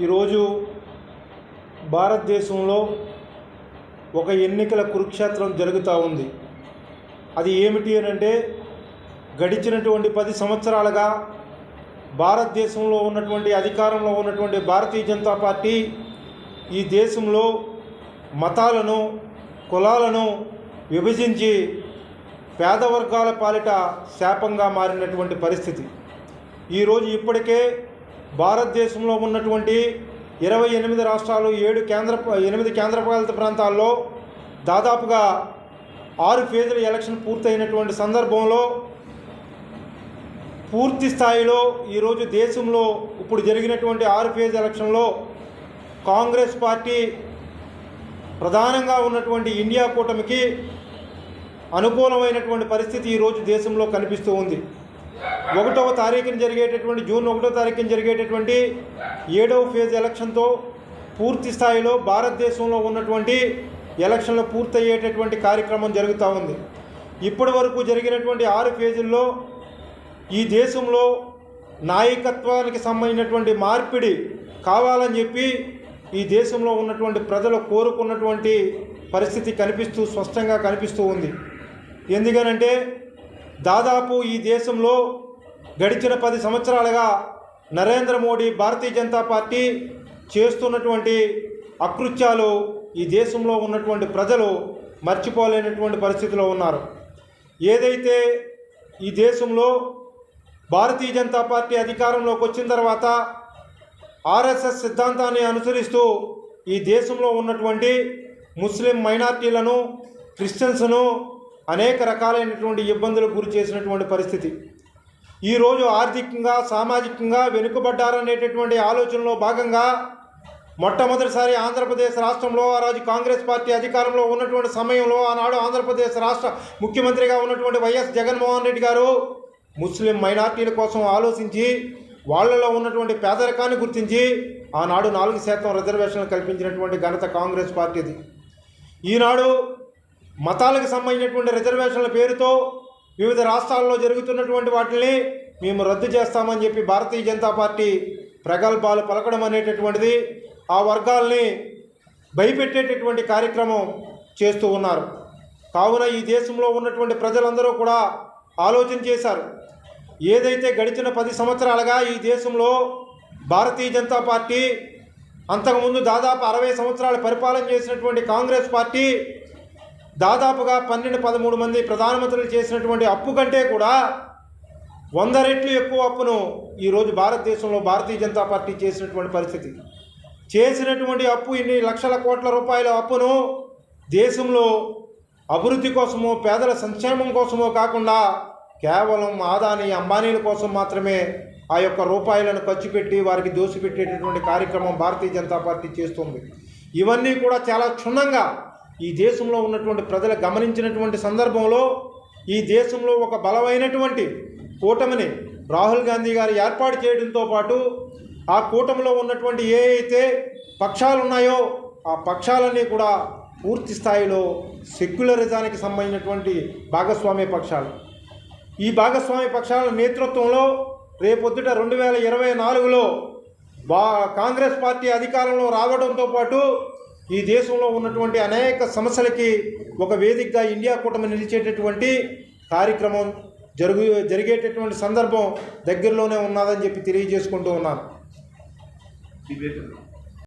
ఈరోజు భారతదేశంలో ఒక ఎన్నికల కురుక్షేత్రం జరుగుతూ ఉంది. అది ఏమిటి అని అంటే, గడిచినటువంటి 10 సంవత్సరాలుగా భారతదేశంలో ఉన్నటువంటి అధికారంలో ఉన్నటువంటి భారతీయ జనతా పార్టీ ఈ దేశంలో మతాలను, కులాలను విభజించి పేద వర్గాల పాలిట శాపంగా మారినటువంటి పరిస్థితి. ఈరోజు ఇప్పటికే భారతదేశంలో ఉన్నటువంటి 28 రాష్ట్రాలు, 8 కేంద్రపాలిత ప్రాంతాల్లో దాదాపుగా 6 ఫేజుల ఎలక్షన్ పూర్తయినటువంటి సందర్భంలో పూర్తి స్థాయిలో ఈరోజు దేశంలో ఇప్పుడు జరిగినటువంటి 6 ఫేజ్ ఎలక్షన్లో కాంగ్రెస్ పార్టీ ప్రధానంగా ఉన్నటువంటి ఇండియా కూటమికి అనుకూలమైనటువంటి పరిస్థితి ఈరోజు దేశంలో కనిపిస్తూ ఉంది. 1వ తారీఖున జరిగేటటువంటి జూన్ 1వ తారీఖున జరిగేటటువంటి 7వ ఫేజ్ ఎలక్షన్తో పూర్తి స్థాయిలో భారతదేశంలో ఉన్నటువంటి ఎలక్షన్లు పూర్తయ్యేటటువంటి కార్యక్రమం జరుగుతూ ఉంది. ఇప్పటి వరకు జరిగినటువంటి 6 ఫేజుల్లో ఈ దేశంలో నాయకత్వానికి సంబంధించినటువంటి మార్పిడి కావాలని చెప్పి ఈ దేశంలో ఉన్నటువంటి ప్రజలు కోరుకున్నటువంటి పరిస్థితి స్పష్టంగా కనిపిస్తూ ఉంది. ఎందుకనంటే దాదాపు ఈ దేశంలో గడిచిన 10 సంవత్సరాలుగా నరేంద్ర మోడీ భారతీయ జనతా పార్టీ చేస్తున్నటువంటి అకృత్యాలు ఈ దేశంలో ఉన్నటువంటి ప్రజలు మర్చిపోలేనటువంటి పరిస్థితిలో ఉన్నారు. ఏదైతే ఈ దేశంలో భారతీయ జనతా పార్టీ అధికారంలోకి వచ్చిన తర్వాత ఆర్ఎస్ఎస్ సిద్ధాంతాన్ని అనుసరిస్తూ ఈ దేశంలో ఉన్నటువంటి ముస్లిం మైనార్టీలను, క్రిస్టియన్స్ను అనేక రకాలైనటువంటి ఇబ్బందులకు గురి చేసినటువంటి పరిస్థితి. ఈరోజు ఆర్థికంగా, సామాజికంగా వెనుకబడ్డారనేటటువంటి ఆలోచనలో భాగంగా మొట్టమొదటిసారి ఆంధ్రప్రదేశ్ రాష్ట్రంలో ఆ రోజు కాంగ్రెస్ పార్టీ అధికారంలో ఉన్నటువంటి సమయంలో ఆనాడు ఆంధ్రప్రదేశ్ రాష్ట్ర ముఖ్యమంత్రిగా ఉన్నటువంటి వైఎస్ జగన్మోహన్ రెడ్డి గారు ముస్లిం మైనార్టీల కోసం ఆలోచించి వాళ్ళలో ఉన్నటువంటి పేదరికాన్ని గుర్తించి ఆనాడు 4% రిజర్వేషన్లు కల్పించినటువంటి ఘనత కాంగ్రెస్ పార్టీది. ఈనాడు మతాలకు సంబంధించినటువంటి రిజర్వేషన్ల పేరుతో వివిధ రాష్ట్రాల్లో జరుగుతున్నటువంటి వాటిని మేము రద్దు చేస్తామని చెప్పి భారతీయ జనతా పార్టీ ప్రగల్భాలు పలకడం అనేటటువంటిది ఆ వర్గాల్ని భయపెట్టేటటువంటి కార్యక్రమం చేస్తూ ఉన్నారు. కావున ఈ దేశంలో ఉన్నటువంటి ప్రజలందరూ కూడా ఆలోచన చేశారు. ఏదైతే గడిచిన 10 సంవత్సరాలుగా ఈ దేశంలో భారతీయ జనతా పార్టీ, అంతకుముందు దాదాపు 60 సంవత్సరాలు పరిపాలన చేసినటువంటి కాంగ్రెస్ పార్టీ దాదాపుగా 12-13 మంది ప్రధానమంత్రులు చేసినటువంటి అప్పు కంటే కూడా 100 రెట్లు ఎక్కువ అప్పును ఈరోజు భారతదేశంలో భారతీయ జనతా పార్టీ చేసినటువంటి పరిస్థితి. చేసినటువంటి అప్పు ఇన్ని లక్షల కోట్ల రూపాయల అప్పును దేశంలో అభివృద్ధి కోసమో, పేదల సంక్షేమం కోసమో కాకుండా కేవలం ఆదాని, అంబానీల కోసం మాత్రమే ఆ యొక్క రూపాయలను ఖర్చు పెట్టి వారికి దోసిపెట్టేటటువంటి కార్యక్రమం భారతీయ జనతా పార్టీ చేస్తుంది. ఇవన్నీ కూడా చాలా క్షుణ్ణంగా ఈ దేశంలో ఉన్నటువంటి ప్రజలు గమనించినటువంటి సందర్భంలో ఈ దేశంలో ఒక బలమైనటువంటి కూటమిని రాహుల్ గాంధీ గారు ఏర్పాటు చేయడంతో పాటు ఆ కూటమిలో ఉన్నటువంటి ఏ అయితే పక్షాలు ఉన్నాయో ఆ పక్షాలన్నీ కూడా పూర్తి స్థాయిలో సెక్యులరిజానికి సంబంధించినటువంటి భాగస్వామ్య పక్షాలు. ఈ భాగస్వామ్య పక్షాల నేతృత్వంలో రేపొద్దుట 2024లో కాంగ్రెస్ పార్టీ అధికారంలో రావడంతో పాటు ఈ దేశంలో ఉన్నటువంటి అనేక సమస్యలకి ఒక వేదికగా ఇండియా కూటమి నిలిచేటటువంటి కార్యక్రమం జరిగేటటువంటి సందర్భం దగ్గరలోనే ఉన్నదని చెప్పి తెలియజేసుకుంటూ ఉన్నాను.